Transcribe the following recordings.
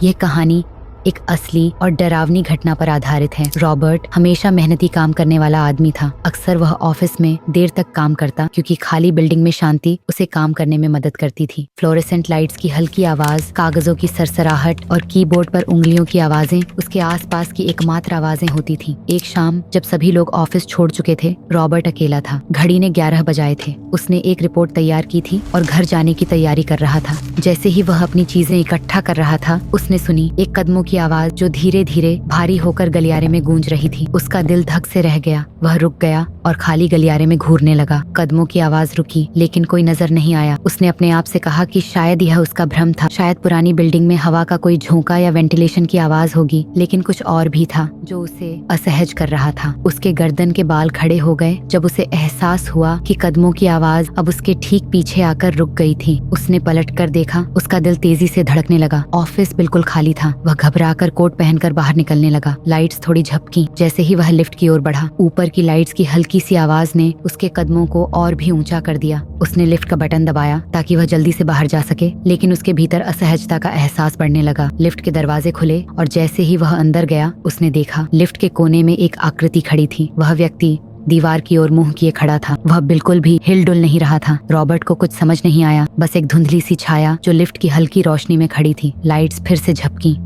यह कहानी एक असली और डरावनी घटना पर आधारित है। रॉबर्ट हमेशा मेहनती काम करने वाला आदमी था। अक्सर वह ऑफिस में देर तक काम करता क्योंकि खाली बिल्डिंग में शांति उसे काम करने में मदद करती थी। फ्लोरेसेंट लाइट्स की हल्की आवाज, कागजों की सरसराहट और कीबोर्ड पर उंगलियों की आवाजें उसके आसपास की एकमात्र आवाजें होती थीं। एक शाम जब सभी लोग ऑफिस छोड़ चुके थे, रॉबर्ट अकेला था। घड़ी ने 11 बजाए थे। उसने एक रिपोर्ट तैयार की थी और घर जाने की तैयारी कर रहा था। जैसे ही वह अपनी चीजें इकट्ठा कर रहा था, उसने सुनी एक कदमों की आवाज जो धीरे धीरे भारी होकर गलियारे में गूंज रही थी। उसका दिल धक से रह गया। वह रुक गया और खाली गलियारे में घूरने लगा। कदमों की आवाज रुकी, लेकिन कोई नजर नहीं आया। उसने अपने आप से कहा कि शायद यह उसका भ्रम था। शायद पुरानी बिल्डिंग में हवा का कोई झोंका या वेंटिलेशन की आवाज होगी। लेकिन कुछ और भी था जो उसे असहज कर रहा था। उसके गर्दन के बाल खड़े हो गए जब उसे एहसास हुआ कि कदमों की आवाज अब उसके ठीक पीछे आकर रुक गई थी। उसने पलट कर देखा। उसका दिल तेजी से धड़कने लगा। ऑफिस बिल्कुल खाली था। वह घबराकर कोट पहनकर बाहर निकलने लगा। लाइट्स थोड़ी झपकी जैसे ही वह लिफ्ट की ओर बढ़ा। ऊपर की लाइट्स की हल्की सी आवाज ने उसके कदमों को और भी ऊंचा कर दिया। उसने लिफ्ट का बटन दबाया ताकि वह जल्दी से बाहर जा सके, लेकिन उसके भीतर असहजता का एहसास बढ़ने लगा। लिफ्ट के दरवाजे खुले और जैसे ही वह अंदर गया, उसने देखा लिफ्ट के कोने में एक आकृति खड़ी थी। वह व्यक्ति दीवार की ओर मुंह किए खड़ा था। वह बिल्कुल भी हिलडुल नहीं रहा था। रॉबर्ट को कुछ समझ नहीं आया, बस एक धुंधली सी छाया जो लिफ्ट की हल्की रोशनी में खड़ी थी। लाइट्स फिर से झपकी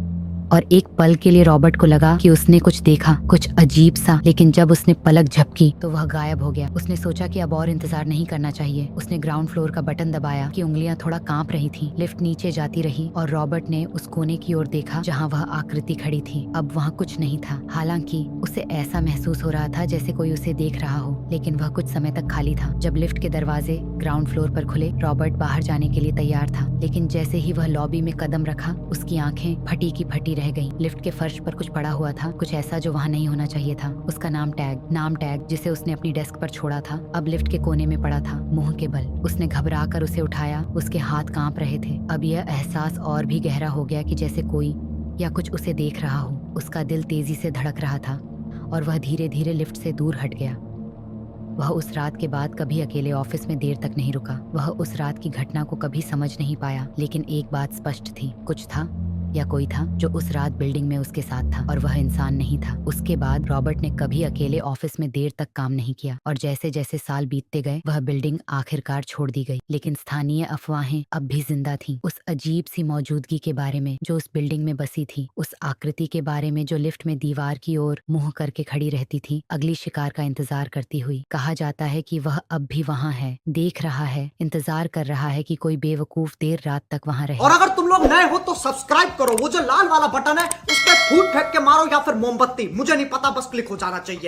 और एक पल के लिए रॉबर्ट को लगा कि उसने कुछ देखा, कुछ अजीब सा। लेकिन जब उसने पलक झपकी तो वह गायब हो गया। उसने सोचा कि अब और इंतजार नहीं करना चाहिए। उसने ग्राउंड फ्लोर का बटन दबाया कि उंगलियां थोड़ा कांप रही थी। लिफ्ट नीचे जाती रही और रॉबर्ट ने उस कोने की ओर देखा जहां वह आकृति खड़ी थी। अब वहां कुछ नहीं था। हालांकि उसे ऐसा महसूस हो रहा था जैसे कोई उसे देख रहा हो, लेकिन वह कुछ समय तक खाली था। जब लिफ्ट के दरवाजे ग्राउंड फ्लोर पर खुले, रॉबर्ट बाहर जाने के लिए तैयार था, लेकिन जैसे ही वह लॉबी में कदम रखा, उसकी आंखें फटी की फटी रह गईं। लिफ्ट के फर्श पर कुछ पड़ा हुआ था, कुछ ऐसा जो वहां नहीं होना चाहिए था। उसका नाम टैग जिसे उसने अपनी डेस्क पर छोड़ा था, अब लिफ्ट के कोने में पड़ा था, मुंह के बल। उसने घबराकर उसे उठाया। उसके हाथ कांप रहे थे। अब यह एहसास और भी गहरा हो गया कि जैसे कोई या कुछ उसे देख रहा हो। उसका दिल तेजी से धड़क रहा था और वह धीरे धीरे लिफ्ट से दूर हट गया। वह उस रात के बाद कभी अकेले ऑफिस में देर तक नहीं रुका। वह उस रात की घटना को कभी समझ नहीं पाया, लेकिन एक बात स्पष्ट थी, कुछ था या कोई था जो उस रात बिल्डिंग में उसके साथ था, और वह इंसान नहीं था। उसके बाद रॉबर्ट ने कभी अकेले ऑफिस में देर तक काम नहीं किया, और जैसे जैसे साल बीतते गए, वह बिल्डिंग आखिरकार छोड़ दी गई। लेकिन स्थानीय अफवाहें अब भी जिंदा थीं। उस अजीब सी मौजूदगी के बारे में जो उस बिल्डिंग में बसी थी, उस आकृति के बारे में जो लिफ्ट में दीवार की ओर मुंह करके खड़ी रहती थी, अगली शिकार का इंतजार करती हुई। कहा जाता है कि वह अब भी वहाँ है, देख रहा है, इंतजार कर रहा है कि कोई बेवकूफ देर रात तक वहाँ रहे। और अगर तुम लोग नए हो तो सब्सक्राइब करो। वो जो लाल वाला बटन है उस पर फूट फेंक के मारो या फिर मोमबत्ती, मुझे नहीं पता, बस क्लिक हो जाना चाहिए।